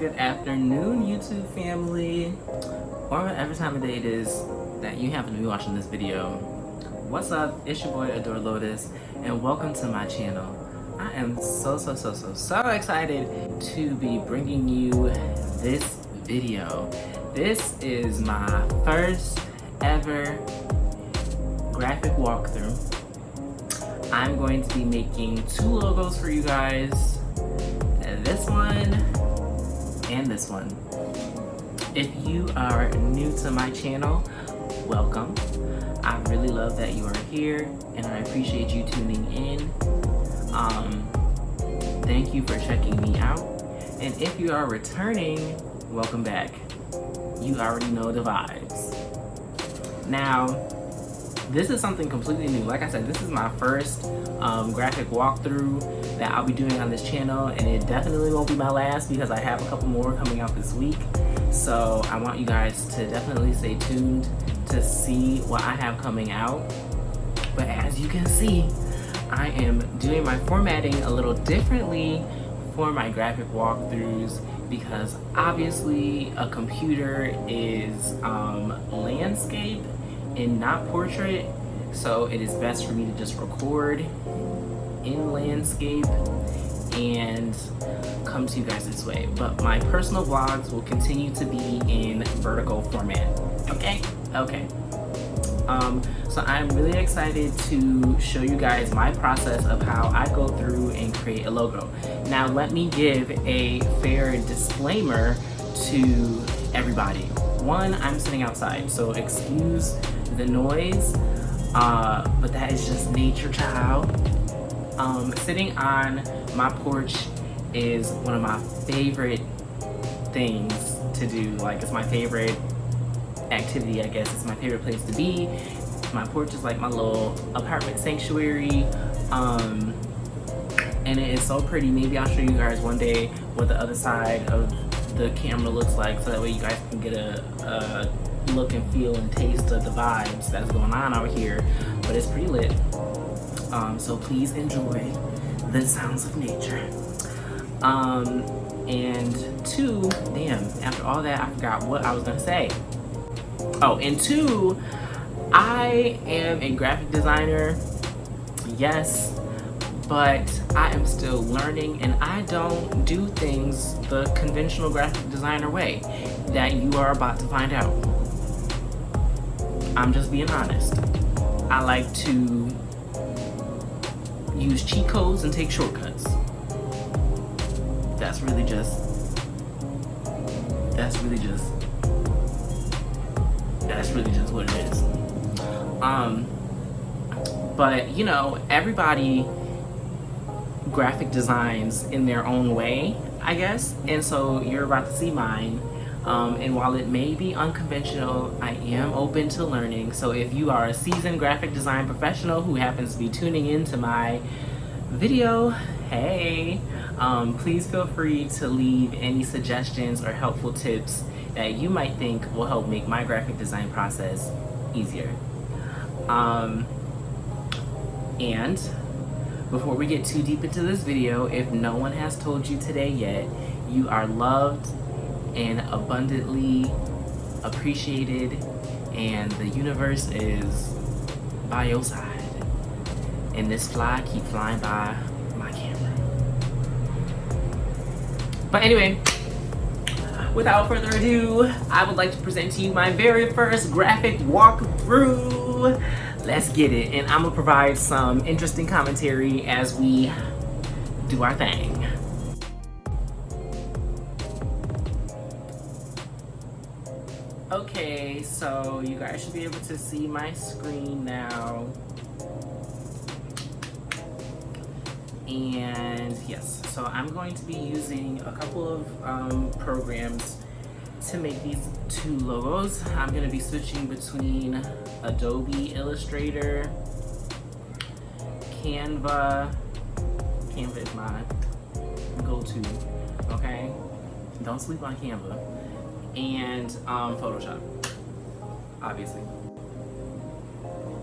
good afternoon, YouTube family, or whatever time of day it is that you happen to be watching this video. What's up? It's your boy Adorelotus, and welcome to my channel. I am so excited to be bringing you this video. This is my first ever graphic walkthrough. I'm going to be making two logos for you guys, this one and this one. If you are new to my channel, welcome. I really love that you are here and I appreciate you tuning in. Thank you for checking me out. And if you are returning, welcome back. You already know the vibes. Now, this is something completely new. Like I said, this is my first graphic walkthrough that I'll be doing on this channel, and it definitely won't be my last because I have a couple more coming out this week. So I want you guys to definitely stay tuned to see what I have coming out. But as you can see, I am doing my formatting a little differently for my graphic walkthroughs because obviously a computer is landscape and not portrait, so it is best for me to just record in landscape and come to you guys this way. But my personal vlogs will continue to be in vertical format. Okay. So I'm really excited to show you guys my process of how I go through and create a logo. Now let me give a fair disclaimer to everybody. One, I'm sitting outside, so excuse the noise, but that is just nature, child. Sitting on my porch is one of my favorite things to do. Like, it's my favorite activity, I guess. It's my favorite place to be. My porch is like my little apartment sanctuary, and it is so pretty. Maybe I'll show you guys one day what the other side of the camera looks like, so that way you guys can get a look and feel and taste of the vibes that's going on out here. But it's pretty lit, so please enjoy the sounds of nature. And two, damn, after all that I forgot what I was gonna say. Oh, and two, I am a graphic designer, yes, but I am still learning, and I don't do things the conventional graphic designer way that you are about to find out. I'm just being honest. I like to use cheat codes and take shortcuts. That's really just what it is. But you know, everybody graphic designs in their own way, I guess, and so you're about to see mine. And while it may be unconventional, I am open to learning. So if you are a seasoned graphic design professional who happens to be tuning into my video, hey, please feel free to leave any suggestions or helpful tips that you might think will help make my graphic design process easier. And before we get too deep into this video, if no one has told you today yet, you are loved and abundantly appreciated, and the universe is by your side. And this fly keep flying by my camera. But anyway, without further ado, I would like to present to you my very first graphic walkthrough. Let's get it, and I'm gonna provide some interesting commentary as we do our thing. Okay, so you guys should be able to see my screen now. And yes, so I'm going to be using a couple of programs to make these two logos. I'm going to be switching between Adobe Illustrator, Canva. Canva is my go-to, okay? Don't sleep on Canva. And Photoshop, obviously.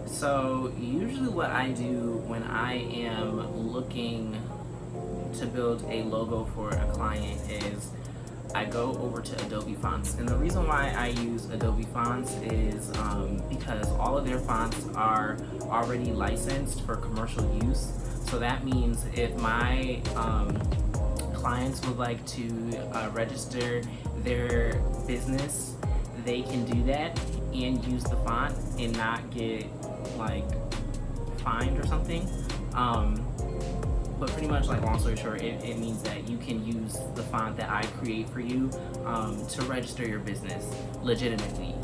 So usually what I do when I am looking to build a logo for a client is I go over to Adobe Fonts. And the reason why I use Adobe Fonts is because all of their fonts are already licensed for commercial use. So that means if my clients would like to register their business, they can do that and use the font and not get like fined or something. But pretty much, like, long story short, it means that you can use the font that I create for you to register your business legitimately.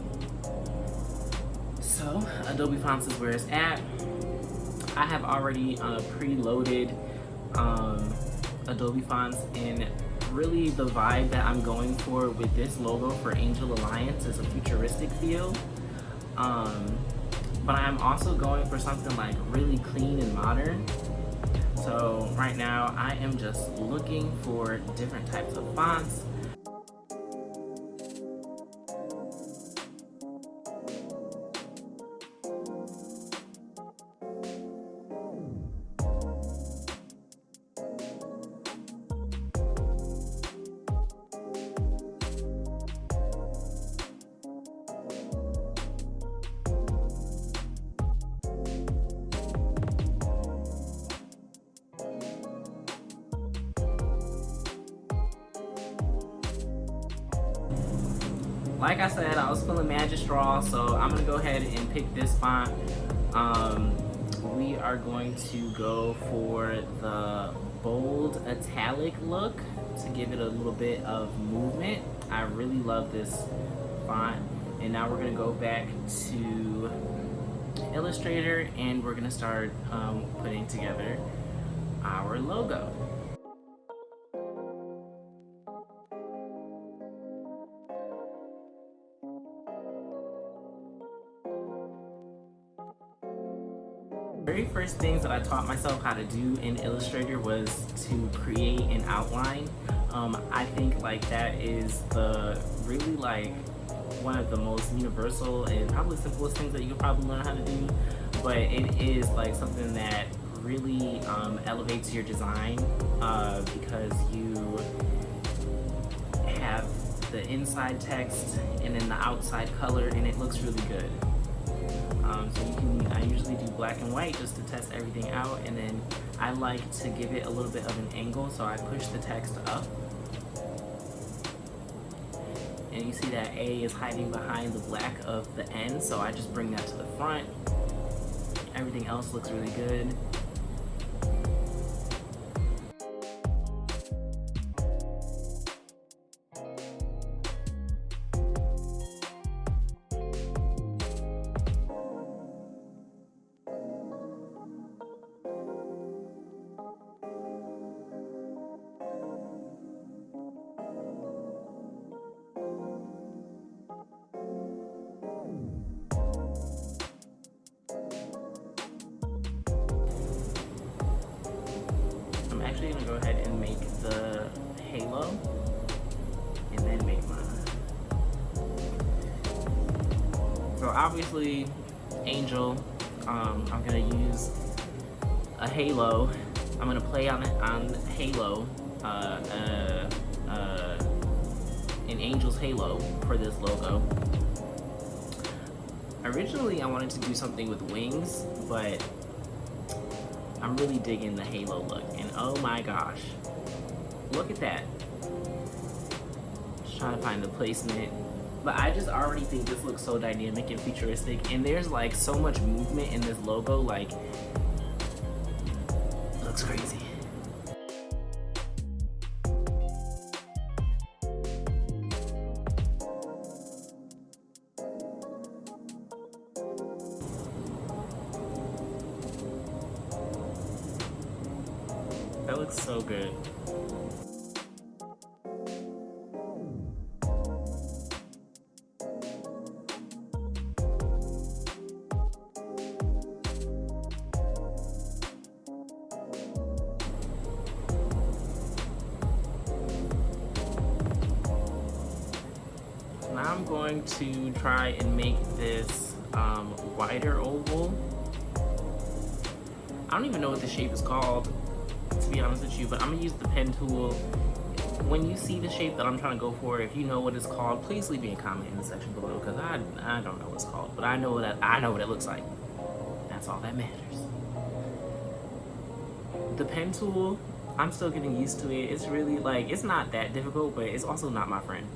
So Adobe Fonts is where it's at. I have already preloaded Adobe Fonts, and really the vibe that I'm going for with this logo for Angel Alliance is a futuristic feel. But I'm also going for something like really clean and modern. So right now I am just looking for different types of fonts. Like I said, I was feeling Magistraw, so I'm gonna go ahead and pick this font. We are going to go for the bold italic look to give it a little bit of movement. I really love this font. And now we're gonna go back to Illustrator and we're gonna start putting together our logo. Very first things that I taught myself how to do in Illustrator was to create an outline. I think like that is the really like one of the most universal and probably simplest things that you can probably learn how to do, but it is like something that really elevates your design because you have the inside text and then the outside color, and it looks really good. So I usually do black and white just to test everything out, and then I like to give it a little bit of an angle, so I push the text up. And you see that A is hiding behind the black of the N, so I just bring that to the front. Everything else looks really good. I'm actually gonna go ahead and make the halo and then make mine. So obviously, Angel, I'm gonna use a halo. I'm gonna play on halo, an Angel's halo for this logo. Originally, I wanted to do something with wings, but I'm really digging the halo look, and oh my gosh, look at that. Just trying to find the placement, but I just already think this looks so dynamic and futuristic, and there's like so much movement in this logo, like, it looks crazy. That looks so good. Now I'm going to try and make this wider oval. I don't even know what the shape is called, to be honest with you, but I'm gonna use the pen tool when you see the shape that I'm trying to go for, if you know what it's called, please leave me a comment in the section below, because I don't know what it's called, but I know what it looks like. That's all that matters. The pen tool, I'm still getting used to it. It's really like, it's not that difficult, but it's also not my friend.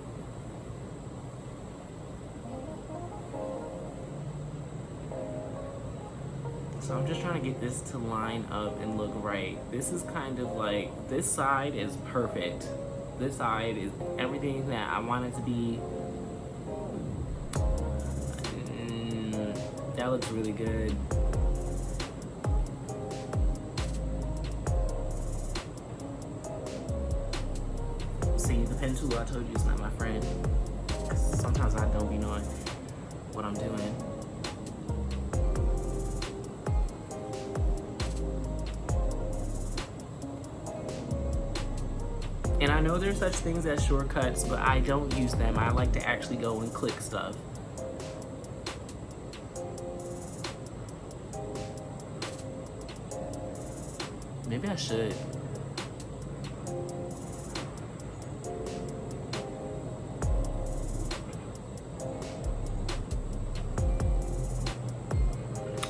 So I'm just trying to get this to line up and look right. This is kind of like, this side is perfect. This side is everything that I want it to be. That looks really good. See, the pen tool, I told you, it's not my friend. Sometimes I don't be knowing what I'm doing. And I know there's such things as shortcuts, but I don't use them. I like to actually go and click stuff. Maybe I should.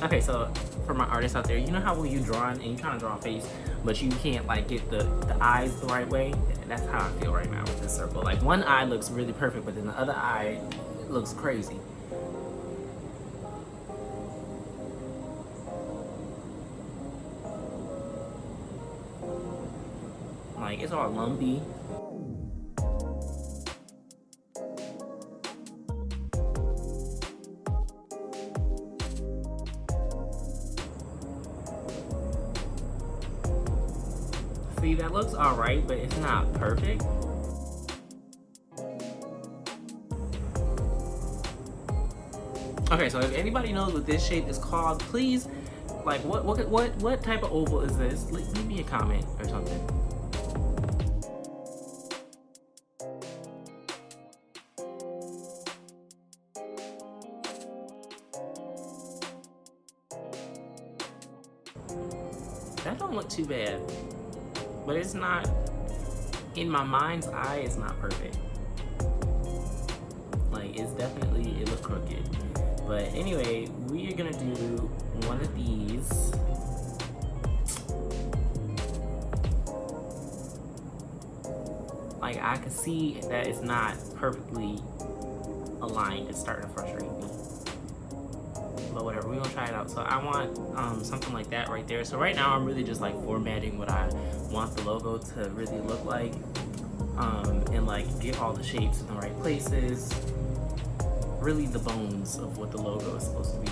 Okay, so for my artists out there, you know how when you're drawing and you're trying to draw a face, but you can't like get the eyes the right way? That's how I feel right now with this circle. Like one eye looks really perfect, but then the other eye looks crazy. Like it's all lumpy. See, that looks all right, but it's not perfect. Okay, so if anybody knows what this shape is called, please, like, what type of oval is this? Leave me a comment or something. That don't look too bad. But it's not, in my mind's eye, it's not perfect. Like, it's definitely, it looks crooked. But anyway, we are gonna do one of these. Like, I can see that it's not perfectly aligned. It's starting to frustrate me. But whatever, we're gonna try it out. So I want something like that right there. So right now I'm really just like formatting what I want the logo to really look like, and like get all the shapes in the right places. Really the bones of what the logo is supposed to be.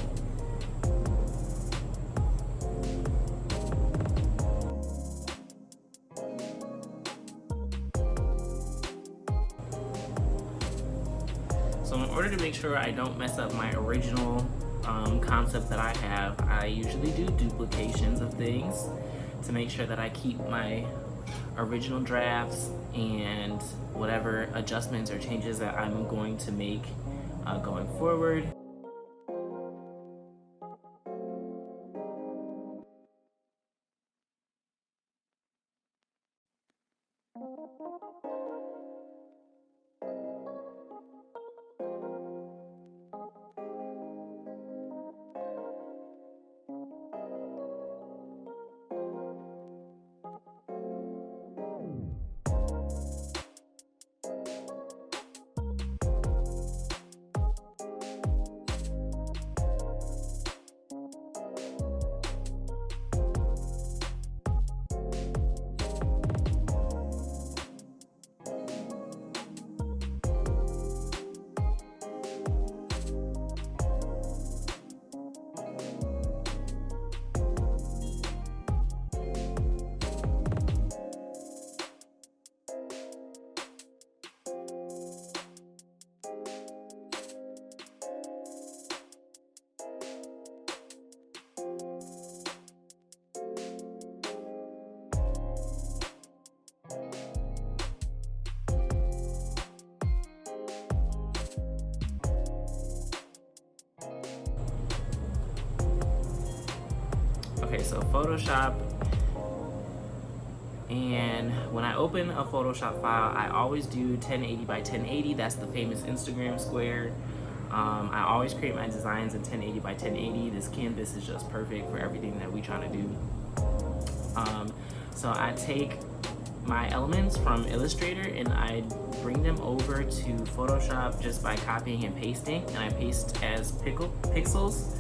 So in order to make sure I don't mess up my original concept that I have, I usually do duplications of things to make sure that I keep my original drafts and whatever adjustments or changes that I'm going to make going forward. Okay, so Photoshop, And when I open a Photoshop file, I always do 1080 by 1080. That's the famous Instagram square. I always create my designs in 1080 by 1080. This canvas is just perfect for everything that we trying to do. So I take my elements from Illustrator and I bring them over to Photoshop just by copying and pasting, and I paste as pixels.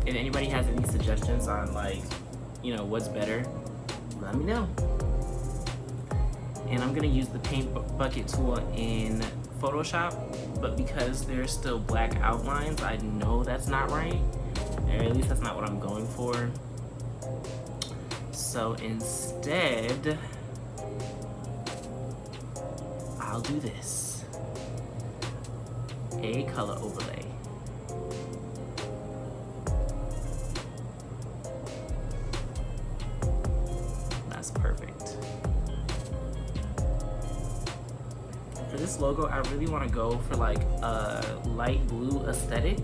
If anybody has any suggestions on, like, you know, what's better, let me know. And I'm gonna use the paint bucket tool in Photoshop, but because there's still black outlines, I know that's not right, or at least that's not what I'm going for. So instead, I'll do this. A color overlay. That's perfect. For this logo, I really want to go for like a light blue aesthetic.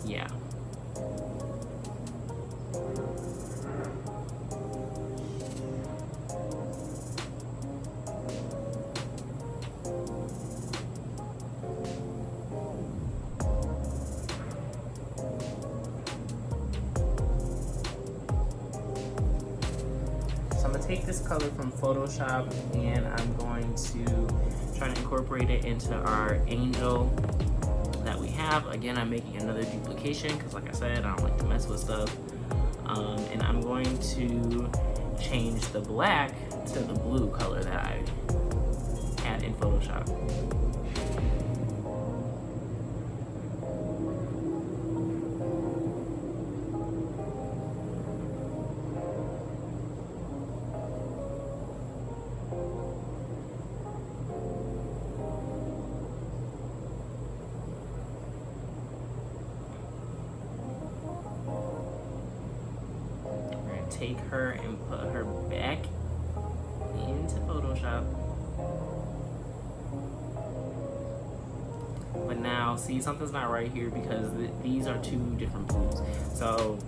Yeah. Take this color from Photoshop and I'm going to try to incorporate it into our angel that we have. Again, I'm making another duplication because, like I said, I don't like to mess with stuff. And I'm going to change the black to the blue color that I had in Photoshop. Take her and put her back into Photoshop. But now, see, something's not right here because these are two different blues. So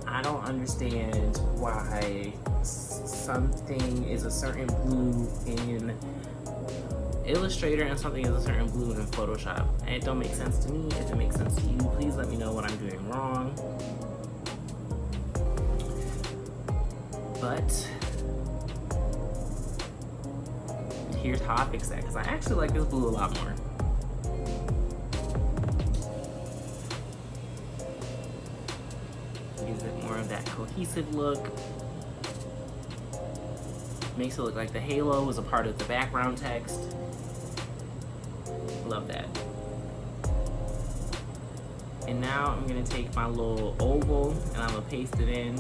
I don't understand why something is a certain blue in Illustrator and something is a certain blue in Photoshop. And it don't make sense to me. If it makes sense to you, please let me know what I'm doing wrong. But here's how I fix that, because I actually like this blue a lot more. Gives it more of that cohesive look. Makes it look like the halo is a part of the background text. Love that. And now I'm gonna take my little oval and I'm gonna paste it in.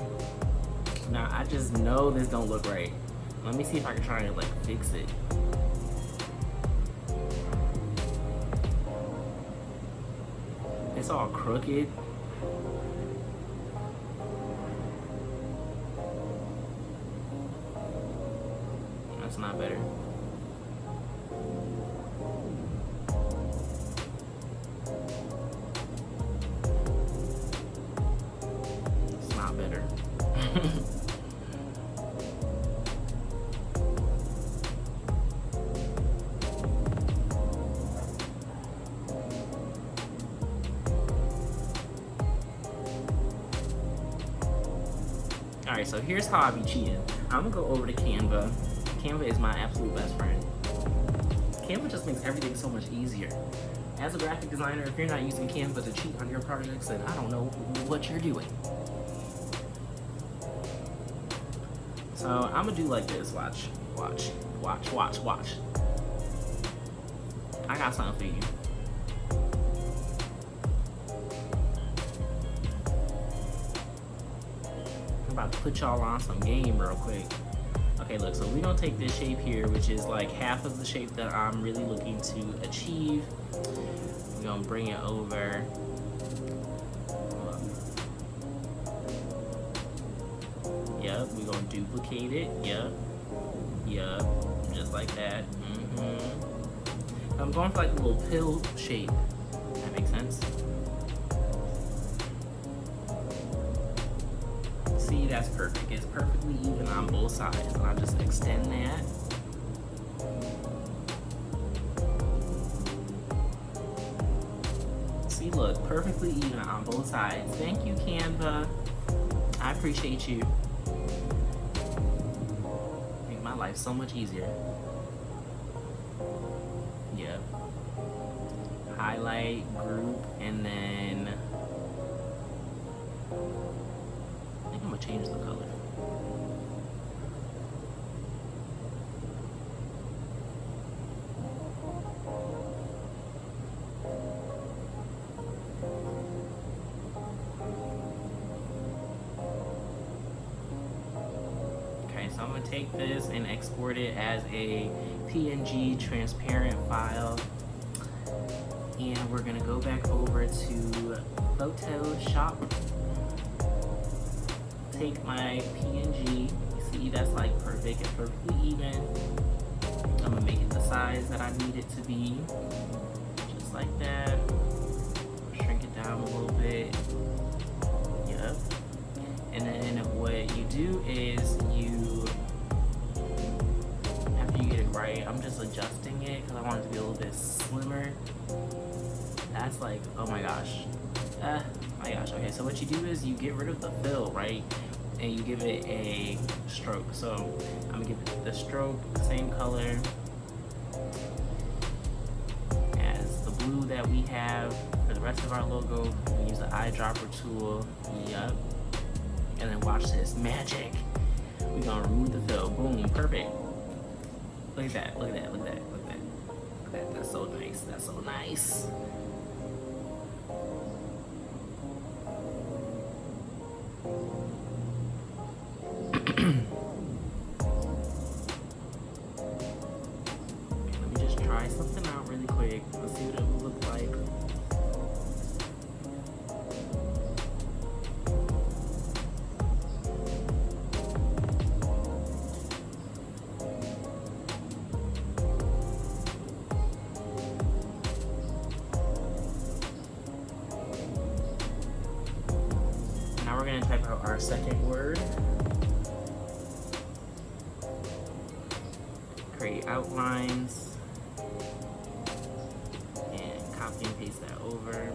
Now, I just know this don't look right. Let me see if I can try and like fix it. It's all crooked. That's not better. It's not better. Alright, so here's how I be cheating. I'm gonna go over to Canva. Canva is my absolute best friend. Canva just makes everything so much easier. As a graphic designer, if you're not using Canva to cheat on your projects, then I don't know what you're doing. So I'm gonna do like this. Watch, watch, watch, watch, watch. I got something for you. I'm about to put y'all on some game real quick. Okay, look, so we're gonna take this shape here, which is like half of the shape that I'm really looking to achieve. We're gonna bring it over. Yep, we're gonna duplicate it. Yep, yep, just like that. I'm going for like a little pill shape. That makes sense. See, that's perfect. It's perfectly even on both sides. And I'll just extend that. See, look, perfectly even on both sides. Thank you, Canva. I appreciate you. Make my life so much easier. Yep. Highlight, group, and then I think I'm gonna change the color. Okay, so I'm gonna take this and export it as a PNG transparent file. And we're gonna go back over to Photoshop. Take my PNG. You see, that's like perfect. It's perfectly even. I'm gonna make it the size that I need it to be. Just like that. Shrink it down a little bit. Yep. And then what you do is you, after you get it right, I'm just adjusting it because I want it to be a little bit slimmer. That's like, oh my gosh. My gosh. Okay, so what you do is you get rid of the fill, right? And you give it a stroke. So I'm gonna give it the stroke, same color as the blue that we have for the rest of our logo. We use the eyedropper tool. Yep. And then watch this magic. We're gonna remove the fill. Boom, perfect. Look at that, look at that, look at that, look at that. Look at that, that's so nice, that's so nice. Let me just try something out really quick. Let's see what it will look like. Now we're going to type out our second word. Create outlines and copy and paste that over.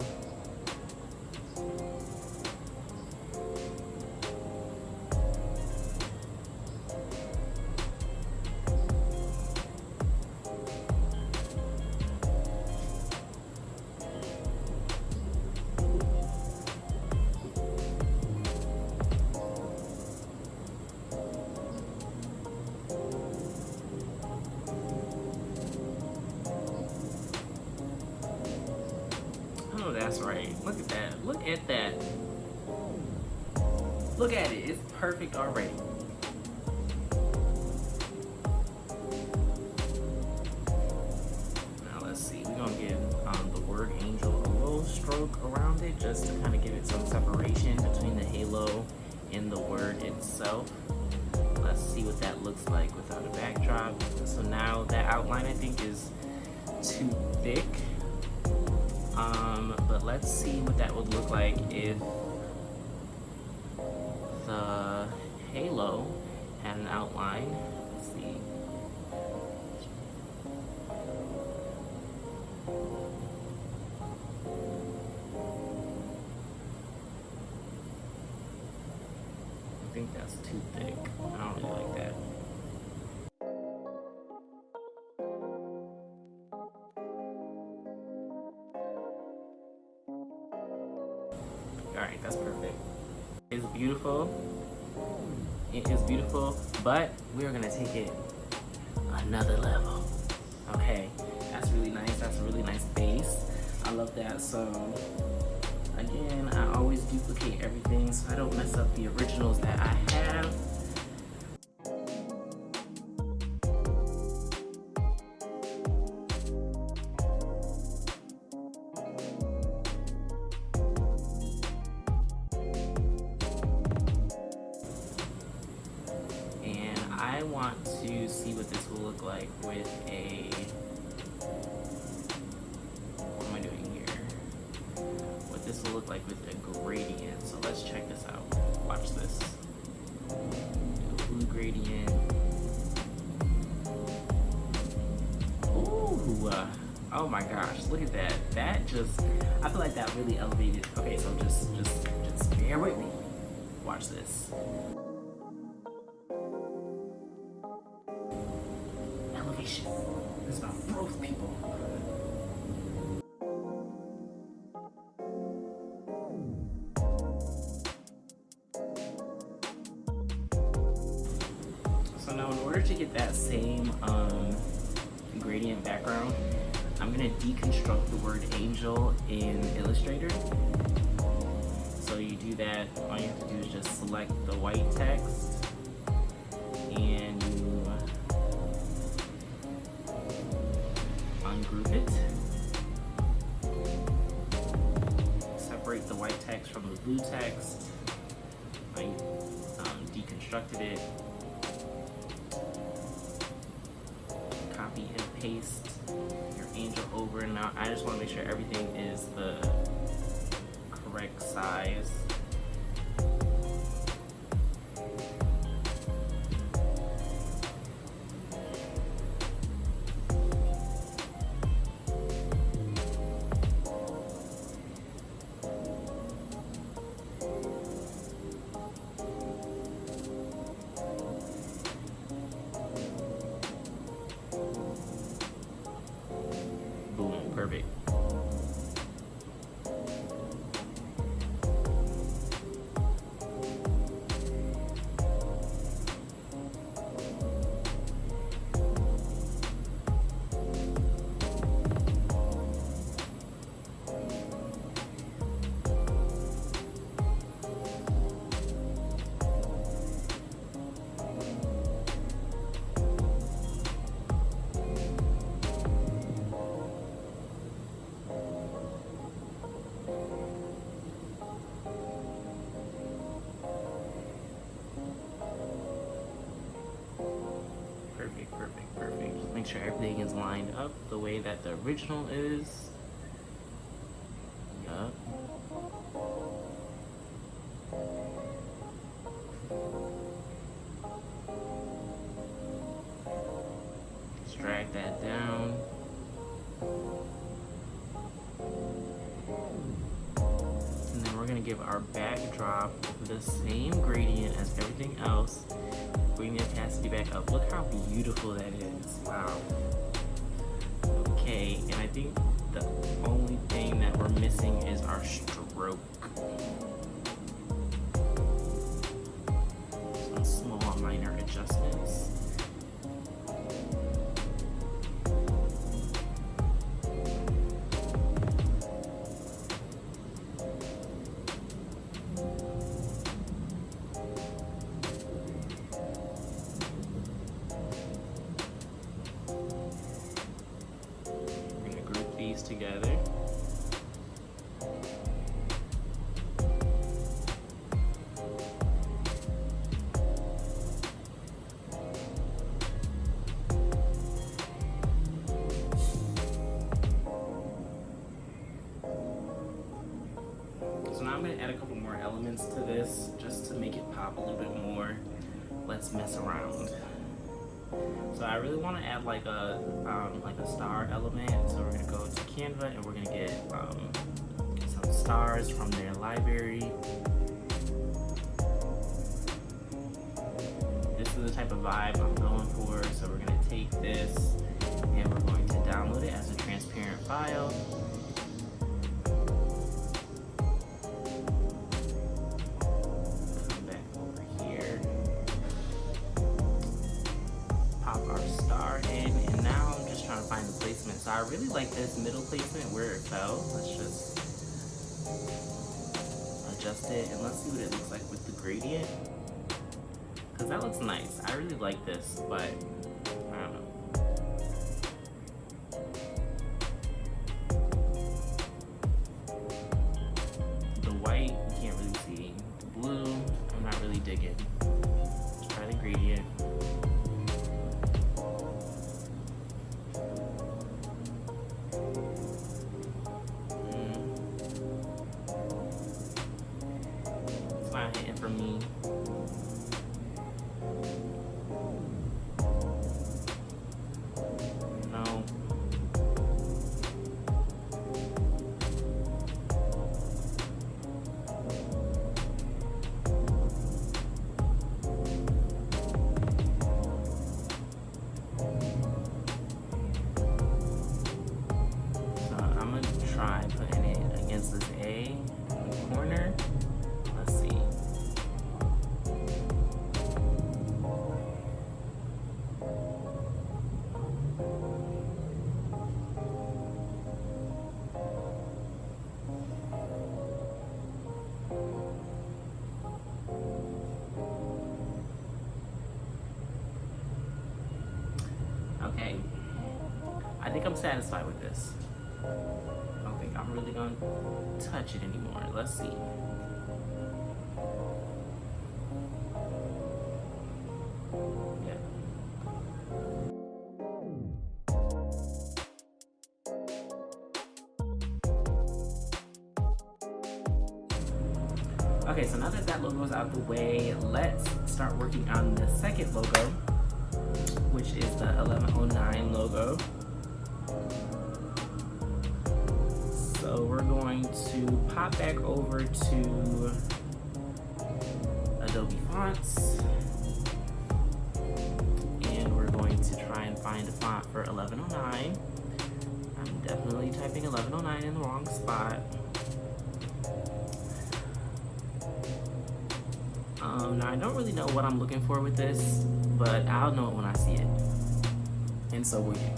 Oh, that's right. Look at that. Look at that. Look at it. It's perfect already. Now let's see. We're going to give the word angel a little stroke around it just to kind of give it some separation between the halo and the word itself. Let's see what that looks like without a backdrop. So now that outline I think is too thick. But let's see what that would look like if the halo had an outline. Let's see. I think that's too thick. I don't really like that. Alright, that's perfect. It's beautiful. It is beautiful, but we're gonna take it another level. Okay, that's really nice. That's a really nice base. I love that. So again, I always duplicate everything so I don't mess up the originals that I have. I want to see what this will look like with a, what am I doing here? What this will look like with a gradient. So let's check this out. Watch this. Blue gradient. Ooh, oh my gosh, look at that. That just, I feel like that really elevated. Okay, so just bear with me. Watch this. Elevation. It's about growth, people. So now in order to get that same gradient background, I'm gonna deconstruct the word angel in Illustrator. So you do that, all you have to do is just select the white text and you ungroup it. Separate the white text from the blue text. I deconstructed it. Copy and paste your angel over, and now I just want to make sure everything is the correct size. Boom, perfect. Perfect. Just make sure everything is lined up the way that the original is. Yup. Just drag that down. And then we're gonna give our backdrop the same gradient as everything else. Bring the opacity back up. Look how beautiful that is. Wow. Okay, and I think the only thing that we're missing is our stroke. Some small minor adjustments. Together. So now I'm going to add a couple more elements to this just to make it pop a little bit more. Let's mess around. So I really want to add like a star element. So we're gonna go to Canva and we're gonna get some stars from their library. This is the type of vibe I'm going for. So we're gonna take this and we're going to download it as a transparent file. Come back over here. Pop our star in, and now I'm just trying to find the placement. So I really like this middle placement where it fell. Let's just adjust it and let's see what it looks like with the gradient, because that looks nice. I really like this, but I don't know. The white you can't really see. The blue I'm not really digging. Let's try the gradient. It's not hitting for me. Okay, I think I'm satisfied with this. I don't think I'm really gonna touch it anymore. Let's see. Yeah. Okay, so now that that logo is out of the way, let's start working on the second logo, which is the 1109 logo. So we're going to pop back over to Adobe Fonts, and we're going to try and find a font for 1109. I'm definitely typing 1109 in the wrong spot. Now I don't really know what I'm looking for with this, but I'll know it when I see it, and so will you.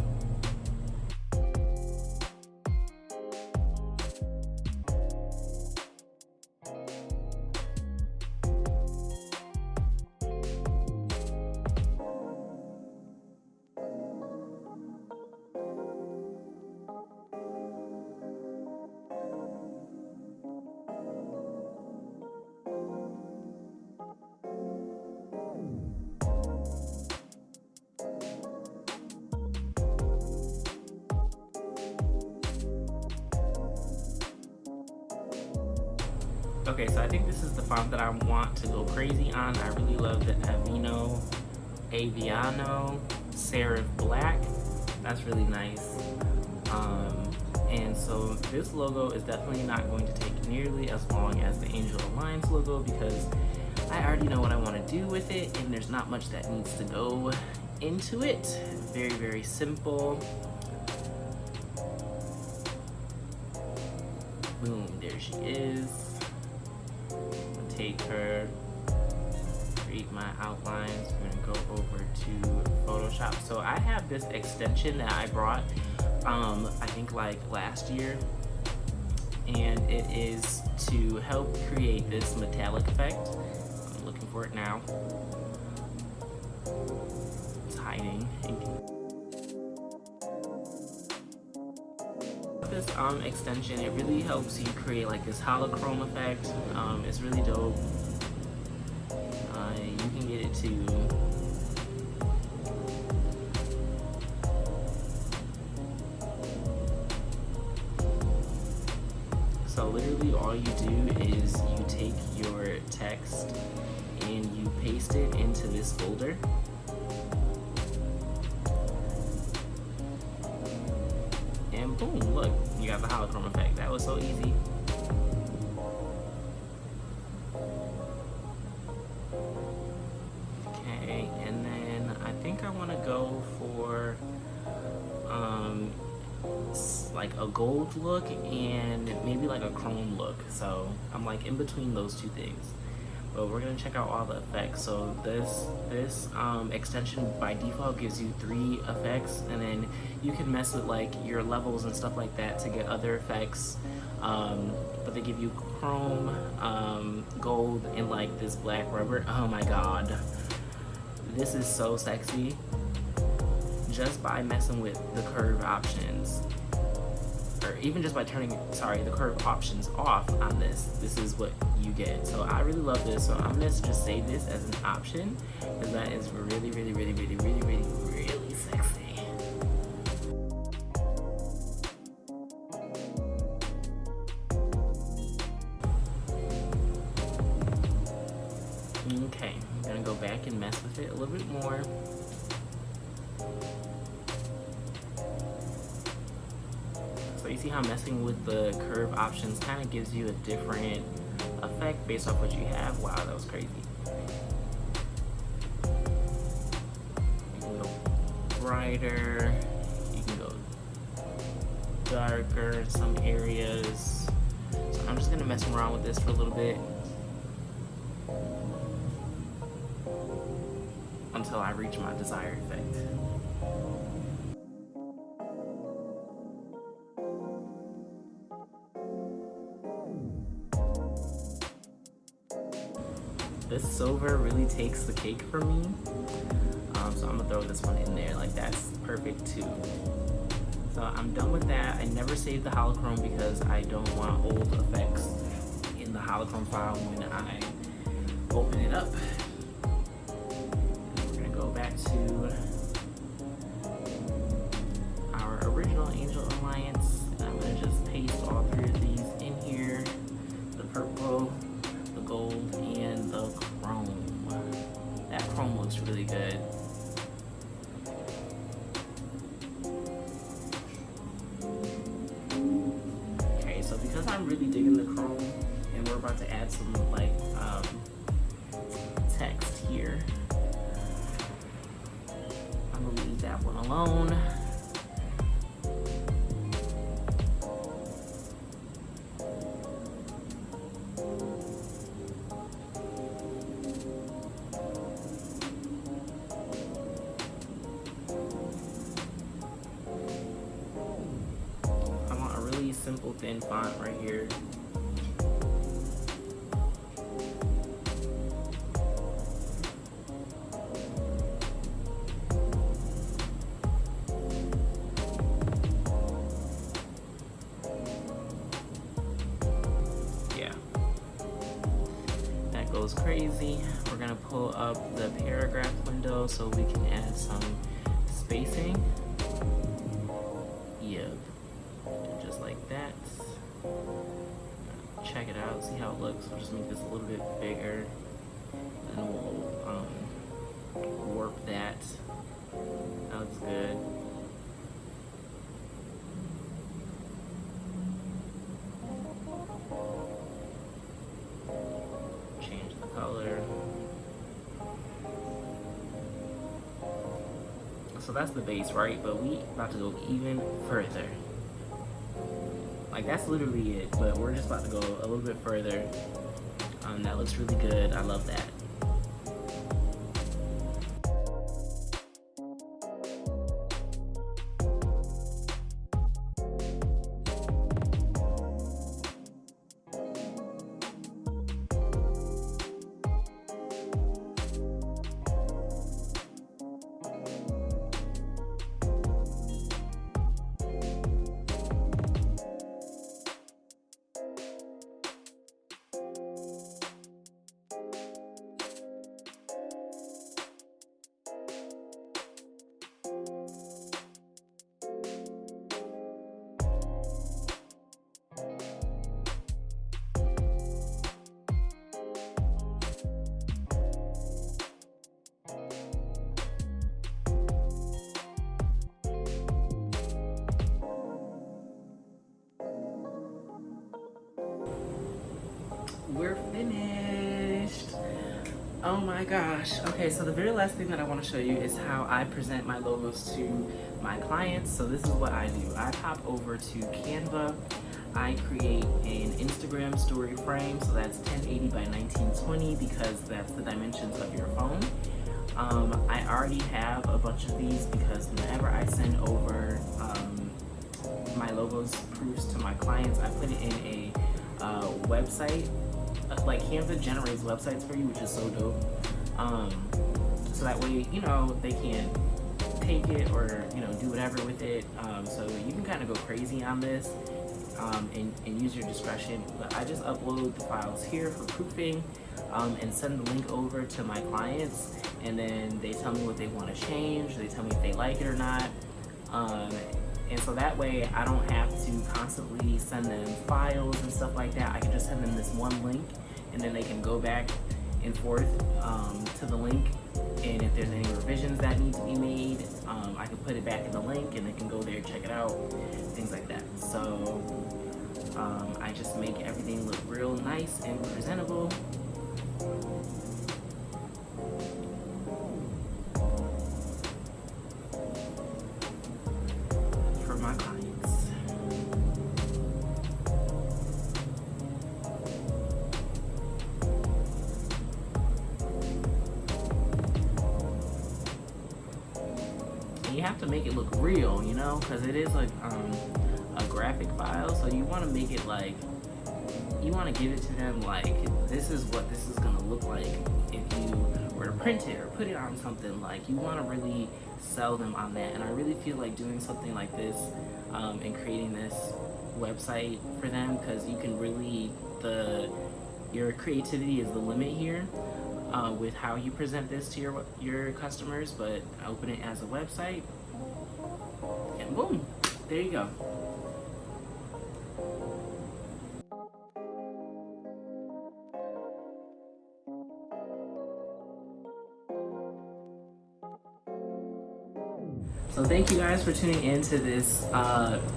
Okay, so I think this is the font that I want to go crazy on. I really love the Aviano Serif Black. That's really nice. And so this logo is definitely not going to take nearly as long as the Angel Alliance logo because I already know what I want to do with it, and there's not much that needs to go into it. Very, very simple. Boom, there she is. Take her, create my outlines. We're gonna go over to Photoshop. So I have this extension that I brought, I think like last year, and it is to help create this metallic effect. I'm looking for it now. It's hiding. This extension, it really helps you create like this holochrome effect. It's really dope. You can get it to so literally all you do is you take your text and you paste it into this folder. And boom, look, you got the holochrome effect. That was so easy. Okay, and then I think I want to go for like a gold look and maybe like a chrome look. So I'm like in between those two things. But we're gonna check out all the effects. So this extension by default gives you 3 effects, and then you can mess with like your levels and stuff like that to get other effects. But they give you chrome, gold, and like this black rubber. Oh my god, this is so sexy. Just by messing with the curve options, or even just by turning, the curve options off on this is what you get. So I really love this, so I'm gonna just save this as an option because that is really, really, really, really, really, really, really sexy. Okay, I'm gonna go back and mess with it a little bit more. So you see how messing with the curve options kind of gives you a different effect based off what you have. Wow, that was crazy. You can go brighter, you can go darker in some areas. So I'm just gonna mess around with this for a little bit until I reach my desired effect. this silver really takes the cake for me. So I'm gonna throw this one in there, like that's perfect too. So I'm done with that. I never saved the holochrome because I don't want old effects in the holochrome file when I open it up. And we're gonna go back to our original Angel Alliance. And I'm gonna just paste all three of these in here. The purple, the gold, and the chrome. That chrome looks really good. Okay, so because I'm really digging the chrome and we're about to add some like text here, I'm gonna leave that one alone. Simple thin font right here. Yeah, that goes crazy. We're gonna pull up the paragraph window so we can add some spacing. Yep. Just like that. Check it out, see how it looks. We'll just make this a little bit bigger and we'll warp that. That looks good. Change the color. So that's the base, right? But we about to go even further. Like that's literally it, but we're just about to go a little bit further. That looks really good. I love that. We're finished. Oh my gosh. Okay, so the very last thing that I want to show you is how I present my logos to my clients. So this is what I do. I pop over to Canva. I create an Instagram story frame, so that's 1080 by 1920 because that's the dimensions of your phone. I already have a bunch of these because whenever I send over my logos proofs to my clients, I put it in a website. Like Canva generates websites for you, which is so dope. So that way, you know, they can take it or, you know, do whatever with it. So you can kind of go crazy on this and use your discretion. But I just upload the files here for proofing and send the link over to my clients. And then they tell me what they want to change. They tell me if they like it or not. And so that way I don't have to constantly send them files and stuff like that. I can just send them this one link and then they can go back and forth to the link. And if there's any revisions that need to be made, I can put it back in the link and they can go there, check it out, things like that. So I just make everything look real nice and presentable. My clients. And you have to make it look real, you know, because it is like a graphic file, so you want to make it like you want to give it to them like, this is what this is going to look like if you were to print it or put it on something. Like, you want to really sell them on that. And I really feel like doing something like this and creating this website for them, because you can really, your creativity is the limit here with how you present this to your customers. But open it as a website and boom, there you go. So thank you guys for tuning in to this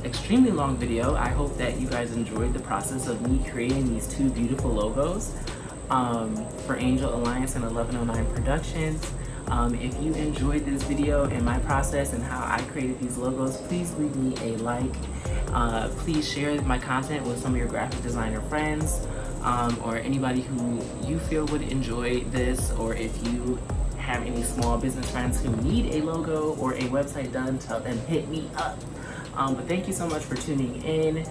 extremely long video. I hope that you guys enjoyed the process of me creating these two beautiful logos for Angel Alliance and 1109 Productions. If you enjoyed this video and my process and how I created these logos, please leave me a like. Please share my content with some of your graphic designer friends or anybody who you feel would enjoy this, or if you have any small business friends who need a logo or a website done, tell them hit me up. But thank you so much for tuning in.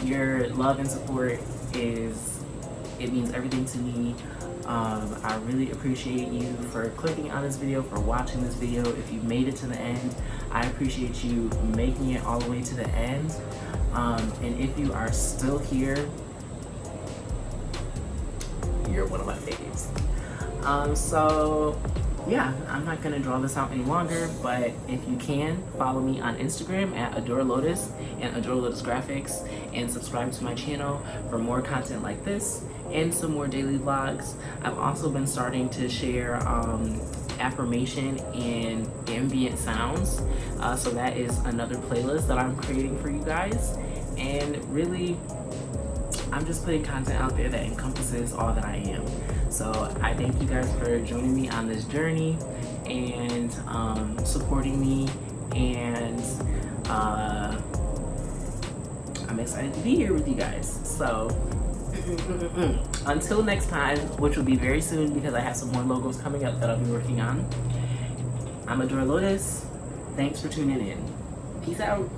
Your love and support it means everything to me. I really appreciate you for clicking on this video, for watching this video. If you made it to the end, I appreciate you making it all the way to the end. And if you are still here, you're one of my faves. So yeah, I'm not gonna draw this out any longer, but if you can, follow me on Instagram at Adorelotus and Adorelotus.grphcs, and subscribe to my channel for more content like this and some more daily vlogs. I've also been starting to share affirmation and ambient sounds, so that is another playlist that I'm creating for you guys. And really, I'm just putting content out there that encompasses all that I am. So I thank you guys for joining me on this journey and supporting me, and I'm excited to be here with you guys. So until next time, which will be very soon because I have some more logos coming up that I'll be working on. I'm Adorelotus. Thanks for tuning in. Peace out.